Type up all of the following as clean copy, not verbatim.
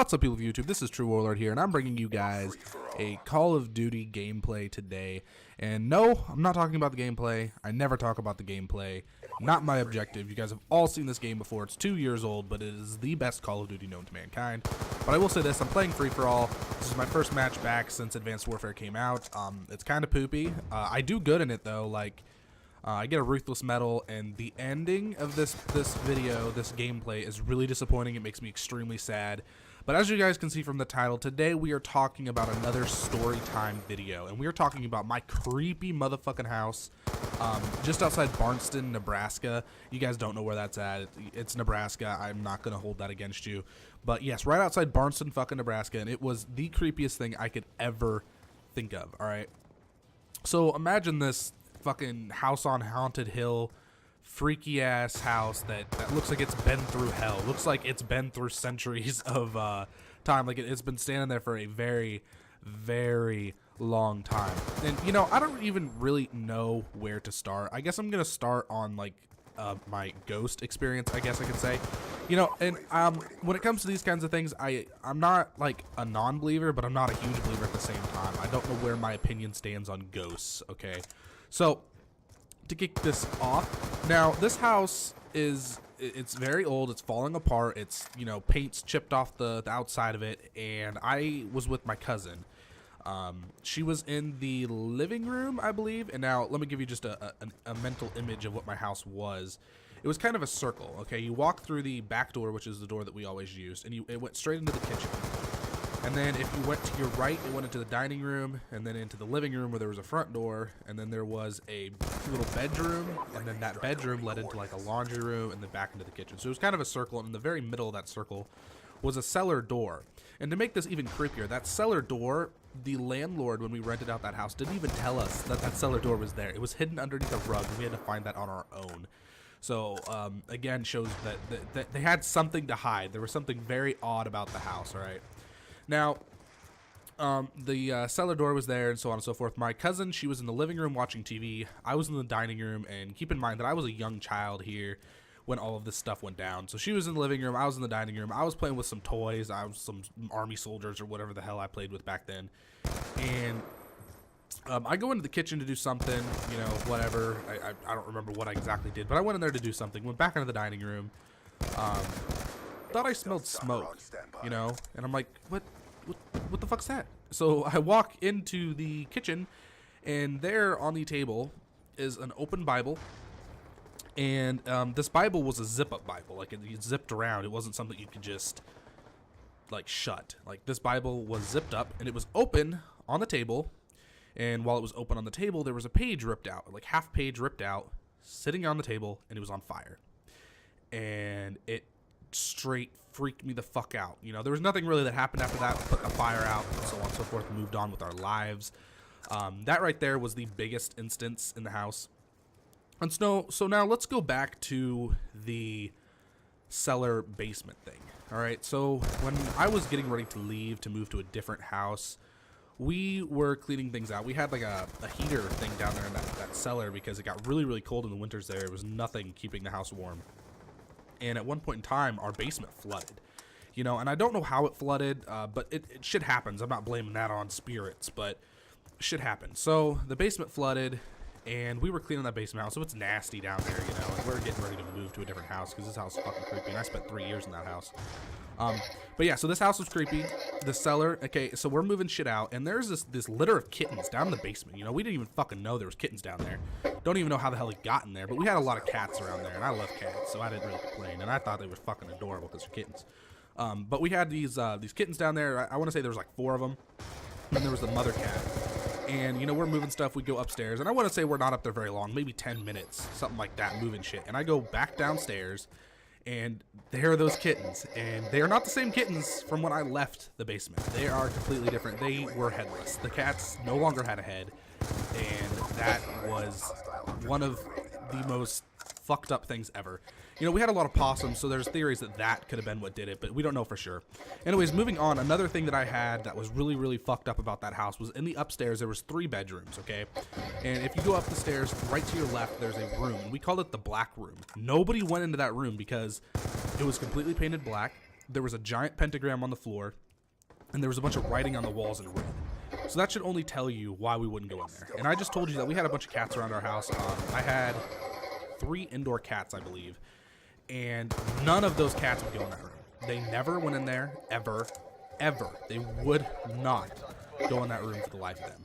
What's up, people of YouTube? This is True Warlord here, and I'm bringing you guys a Call of Duty gameplay today. And no, I'm not talking about the gameplay. I never talk about the gameplay. Not my objective. You guys have all seen this game before. It's 2 years old, but it is the best Call of Duty known to mankind. But I will say this, I'm playing free-for-all. This is my first match back since Advanced Warfare came out. It's kind of poopy. I do good in it, though. Like, I get a Ruthless Medal, and the ending of this video, this gameplay, is really disappointing. It makes me extremely sad. But as you guys can see from the title, today we are talking about another story time video, and we are talking about my creepy motherfucking house just outside Barnston, Nebraska. You guys don't know where that's at. It's Nebraska. I'm not going to hold that against you. But yes, right outside Barnston, fucking Nebraska, and it was the creepiest thing I could ever think of, all right? So imagine this fucking house on Haunted Hill, freaky ass house that looks like it's been through hell. Looks like it's been through centuries of time. Like it's been standing there for a very, very long time. And you know, I don't even really know where to start. I guess I'm gonna start on like my ghost experience, I guess I could say. You know, and when it comes to these kinds of things, I'm not like a non-believer, but I'm not a huge believer at the same time. I don't know where my opinion stands on ghosts, okay? So to kick this off, now this house it's very old, it's falling apart, it's, you know, paint's chipped off the outside of it, and I was with my cousin. She was in the living room, I believe, and now let me give you just a mental image of what my house was. It was kind of a circle, okay? You walk through the back door, which is the door that we always used, and it went straight into the kitchen. And then if you went to your right, it went into the dining room, and then into the living room where there was a front door, and then there was a little bedroom, and then that bedroom led into like a laundry room, and then back into the kitchen. So it was kind of a circle, and in the very middle of that circle was a cellar door. And to make this even creepier, that cellar door, the landlord, when we rented out that house, didn't even tell us that that cellar door was there. It was hidden underneath a rug, and we had to find that on our own. So, again, shows that they had something to hide. There was something very odd about the house, all right? Now, the cellar door was there and so on and so forth. My cousin, she was in the living room watching TV. I was in the dining room, and keep in mind that I was a young child here when all of this stuff went down. So she was in the living room, I was in the dining room. I was playing with some toys. I was some army soldiers or whatever the hell I played with back then. And I go into the kitchen to do something, you know, whatever. I don't remember what I exactly did, but I went in there to do something. Went back into the dining room. Thought I smelled smoke, you know, and I'm like, what the fuck's that? So I walk into the kitchen, and there on the table is an open Bible, and this Bible was a zip-up Bible, like it zipped around. It wasn't something you could just like shut. Like this Bible was zipped up, and it was open on the table, and while it was open on the table, there was a page ripped out, like half page ripped out, sitting on the table, and it was on fire, and it straight freaked me the fuck out. You know, there was nothing really that happened after that. Put the fire out and so on and so forth, moved on with our lives. That right there was the biggest instance in the house. And so now let's go back to the cellar basement thing. All right, so when I was getting ready to leave to move to a different house, we were cleaning things out. We had like a heater thing down there in that cellar because it got really, really cold in the winters there. There was nothing keeping the house warm. And at one point in time, our basement flooded, you know, and I don't know how it flooded, but it shit happens. I'm not blaming that on spirits, but shit happened. So the basement flooded, and we were cleaning that basement out, so it's nasty down there, you know, and we're getting ready to move to a different house because this house is fucking creepy, and I spent 3 years in that house. But yeah, so this house was creepy. The cellar, okay, so we're moving shit out, and there's this litter of kittens down in the basement. You know, we didn't even fucking know there was kittens down there. Don't even know how the hell it got in there, but we had a lot of cats around there, and I love cats, so I didn't really complain, and I thought they were fucking adorable because they're kittens. But we had these kittens down there. I want to say there was like 4 of them, and there was the mother cat. And, you know, we're moving stuff. We go upstairs, and I want to say we're not up there very long, maybe 10 minutes, something like that, moving shit. And I go back downstairs, and there are those kittens, and they are not the same kittens from when I left the basement. They are completely different. They were headless. The cats no longer had a head, and that was one of the most fucked up things ever. You know, we had a lot of possums, so there's theories that could have been what did it, but we don't know for sure. Anyways, moving on, another thing that I had that was really, really fucked up about that house was in the upstairs, there was 3 bedrooms, okay? And if you go up the stairs, right to your left, there's a room, and we called it the black room. Nobody went into that room because it was completely painted black. there was a giant pentagram on the floor, and there was a bunch of writing on the walls in red. So that should only tell you why we wouldn't go in there. And I just told you that we had a bunch of cats around our house. I had 3 indoor cats, I believe, and none of those cats would go in that room. They never went in there, ever. They would not go in that room for the life of them.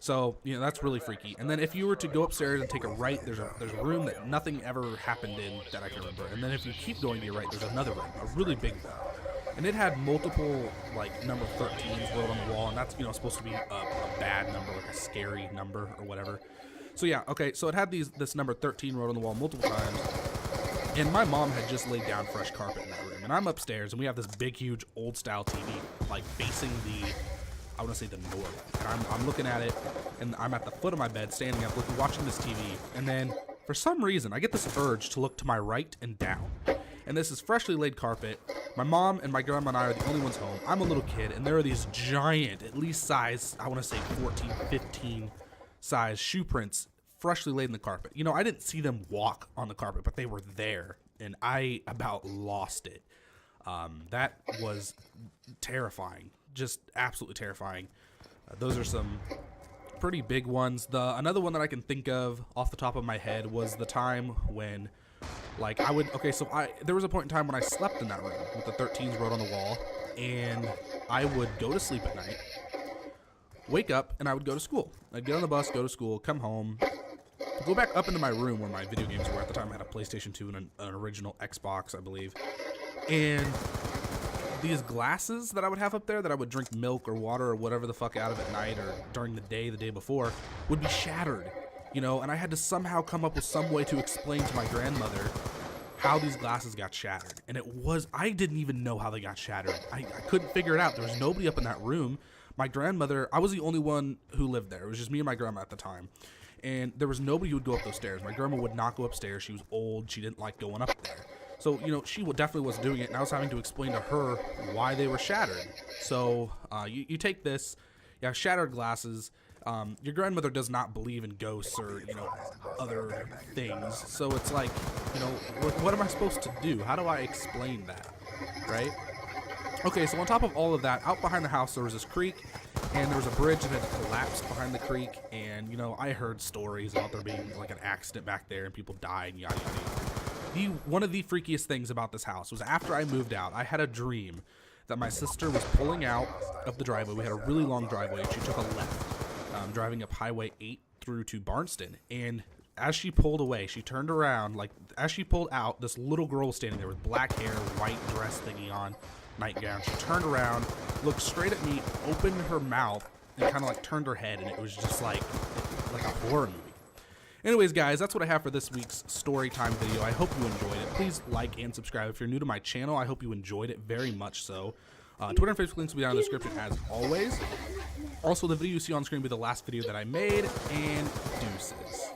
So, you know, that's really freaky. And then if you were to go upstairs and take a right, there's a room that nothing ever happened in that I can remember. And then if you keep going to your right, there's another room, a really big one. And it had multiple, like, number 13s wrote on the wall, and that's, you know, supposed to be a bad number, like a scary number or whatever. So yeah, okay, so it had this number 13 wrote on the wall multiple times, and my mom had just laid down fresh carpet in that room. And I'm upstairs, and we have this big, huge, old-style TV, like, facing I want to say the north. And I'm looking at it, and I'm at the foot of my bed, standing up, watching this TV. And then, for some reason, I get this urge to look to my right and down. And this is freshly laid carpet. My mom and my grandma and I are the only ones home. I'm a little kid, and there are these giant, at least size, I want to say 14, 15 size shoe prints freshly laid in the carpet. You know, I didn't see them walk on the carpet, but they were there, and I about lost it. That was terrifying. Just absolutely terrifying. Those are some pretty big ones. Another one that I can think of off the top of my head was the time when, like, there was a point in time when I slept in that room with the 13s wrote on the wall, and I would go to sleep at night, wake up, and I would go to school. I'd get on the bus, go to school, come home, go back up into my room where my video games were. At the time I had a PlayStation 2 and an original Xbox, I believe. And these glasses that I would have up there that I would drink milk or water or whatever the fuck out of at night or during the day before would be shattered, you know, and I had to somehow come up with some way to explain to my grandmother how these glasses got shattered. And I didn't even know how they got shattered. I couldn't figure it out. There was nobody up in that room. My grandmother, I was the only one who lived there. It was just me and my grandma at the time. And there was nobody who would go up those stairs. My grandma would not go upstairs. She was old. She didn't like going up there. So, you know, she definitely wasn't doing it, and I was having to explain to her why they were shattered. So, you take this, you have shattered glasses. Your grandmother does not believe in ghosts or, you know, other things. So it's like, you know, what am I supposed to do? How do I explain that, right? Okay, so on top of all of that, out behind the house there was this creek, and there was a bridge that had collapsed behind the creek, and, you know, I heard stories about there being, like, an accident back there and people died and yada yada yada. One of the freakiest things about this house was after I moved out, I had a dream that my sister was pulling out of the driveway. We had a really long driveway, and she took a left, driving up Highway 8 through to Barnston. And as she pulled away, she turned around, like, as she pulled out, this little girl was standing there with black hair, white dress thingy on, nightgown. She turned around, looked straight at me, opened her mouth, and kind of, like, turned her head, and it was just like a horror movie. Anyways, guys, that's what I have for this week's story time video. I hope you enjoyed it. Please like and subscribe. If you're new to my channel, I hope you enjoyed it very much so. Twitter and Facebook links will be down in the description as always. Also, the video you see on screen will be the last video that I made, and deuces.